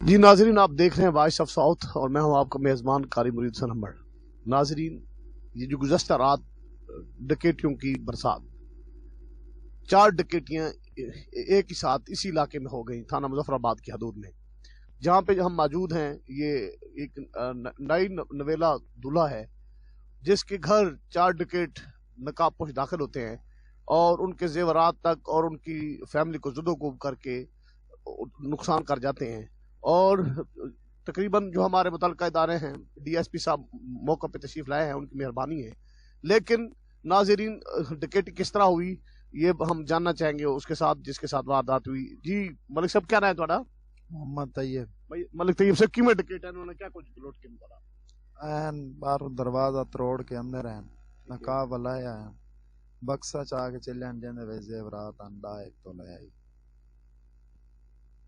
जी नाजरीन, आप देख रहे हैं वॉइस ऑफ साउथ और मैं हूं आपका मेज़बान कारी मुरीद सनम्बर। नाजरीन, ये जो गुज़श्ता रात डकैतियों की बरसात, 4 डकैतियां एक ही साथ इसी इलाके में हो गई, थाना मुजफ्फराबाद की हदूद में। जहां पे हम मौजूद हैं, ये एक नई नवेला दूल्हा है जिसके घर 4 डकैत नकाबपोश दाखिल होते हैं और उनके जेवरात तक और उनकी फैमिली को ज़ुदोगूब करके नुकसान कर जाते हैं। और तकरीबन जो हमारे मुतल्लिका इदारे हैं, डीएसपी साहब मौके पे तशरीफ लाए हैं, उनकी मेहरबानी है। लेकिन नाजरीन, डकैती किस तरह हुई ये हम जानना चाहेंगे उसके साथ जिसके साथ वारदात हुई। जी मलिक साहब, क्या नाम है ਤੁਹਾਡਾ? मोहम्मद तैयब। भाई मलिक तैयब से किमें डकैत है, उन्होंने क्या कुछ लूट के निकाला? बाहर दरवाजा तोड़ के अंदर है, नकाब लाया है, बक्सा चा के चले जिंदे वे जेवरात अंडा एक तो ले आई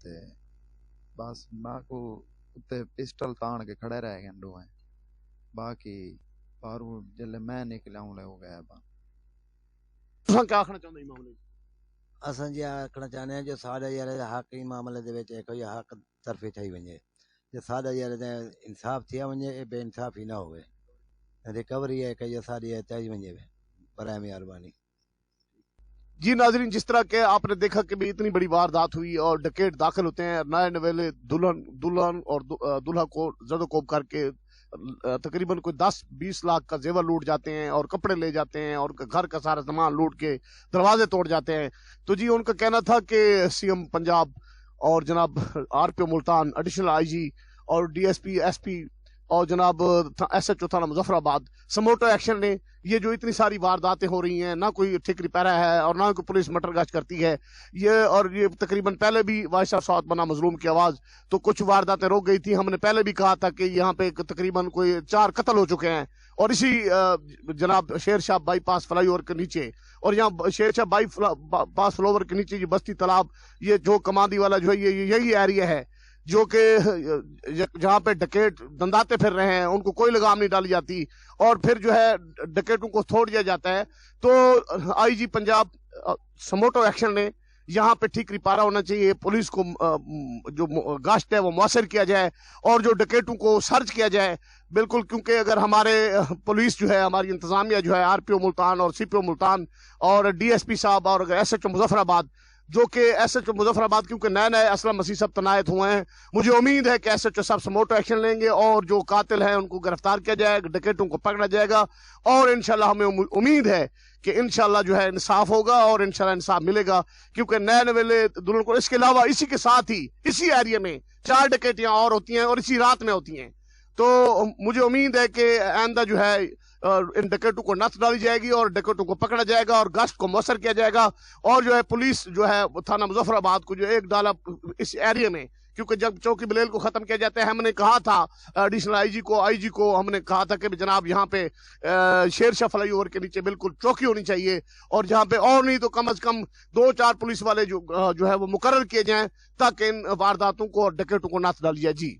ते बस ना को उत्ते पिस्टल तान के खड़े रह गए दो हैं, बाकी बाहरों जल्ले मैं निकला हूं ले हो गया बा। तुम क्या आखना चाहते हैं मामले? असां जी आखना चाहते हैं जो साढ़े यार हक ई मामले दे विच कोई हक तरफी थी वञे, जो साढ़े यार इंसाफ थिया वञे, बे इंसाफी ना होवे, रिकवरी है कि सारी तय वञे बराए मेहरबानी। जी नाजरीन, जिस तरह के आपने देखा कि भी इतनी बड़ी वारदात हुई और डकैत दाखिल होते हैं, नए नवेले दुल्हन और दुल्हा को जदोकोब करके तकरीबन कोई 10-20 लाख का जेवर लूट जाते हैं और कपड़े ले जाते हैं और घर का सारा सामान लूट के दरवाजे तोड़ जाते हैं। तो जी उनका कहना था कि सीएम पंजाब और जनाब आरपीओ मुल्तान, एडिशनल आईजी और डीएसपी एसपी और जनाब एसएचओ थाना मुजफ्फराबाद समोटो एक्शन ने ये जो इतनी सारी वारदातें हो रही हैं, ना कोई ठिकरी पैरा है और ना कोई पुलिस मटरगश्त करती है ये तकरीबन पहले भी वॉइस ऑफ साउथ बना मजलूम की आवाज तो कुछ वारदातें रोक गई थी। हमने पहले भी कहा था कि यहाँ पे तकरीबन कोई 4 कत्ल हो चुके हैं और इसी जनाब शेरशाह बाईपास फ्लाईओवर के नीचे, और यहाँ शेरशाह बाईपास फ्लाईओवर के नीचे ये बस्ती तालाब, ये जो कमांदी वाला जो है ये यही एरिया है जो कि जहाँ पे डकैत दंदाते फिर रहे हैं, उनको कोई लगाम नहीं डाली जाती और फिर जो है डकैतों को छोड़ दिया जाता है। तो आईजी पंजाब समोटो एक्शन ने यहाँ पे ठीक रिपारा होना चाहिए, पुलिस को जो गश्त है वो मौसर किया जाए और जो डकैतों को सर्च किया जाए बिल्कुल, क्योंकि अगर हमारे पुलिस जो है, हमारी इंतजामिया जो है, आरपीओ मुल्तान और सीपीओ मुल्तान और डीएसपी साहब और एसएचओ मुजफ्फराबाद, जो कि एसएचओ मुजफ्फराबाद क्योंकि नए असलम मसीह सब तनायत हुए हैं, मुझे उम्मीद है कि एसएचओ साहब समोटो एक्शन लेंगे और जो कातिल हैं उनको गिरफ्तार किया जाएगा, डकैतों को पकड़ा जाएगा और इंशाल्लाह हमें उम्मीद है कि इंशाल्लाह जो है इंसाफ होगा और इंशाल्लाह इंसाफ मिलेगा, क्योंकि नए नवेले दुल्हन को इसके अलावा इसी के साथ ही इसी एरिया में 4 डकैतियां और होती हैं और इसी रात में होती हैं। तो मुझे उम्मीद है कि आइंदा जो है इन डकैतों को नथ डाली जाएगी और डकैतों को पकड़ा जाएगा और गश्त को मौसर किया जाएगा और जो है पुलिस जो है थाना मुजफ्फराबाद को जो एक डाला इस एरिया में, क्योंकि जब चौकी बलेल को खत्म किया जाता है, हमने कहा था एडिशनल आईजी को हमने कहा था कि जनाब यहाँ पे शेरशाह फ्लाईओवर के नीचे बिल्कुल चौकी होनी चाहिए और जहाँ पे और नहीं तो कम से कम 2-4 पुलिस वाले जो है वो मुकर्रर किए जाएं ताकि इन वारदातों को और डकैतों को नथ डाली जाए। जी।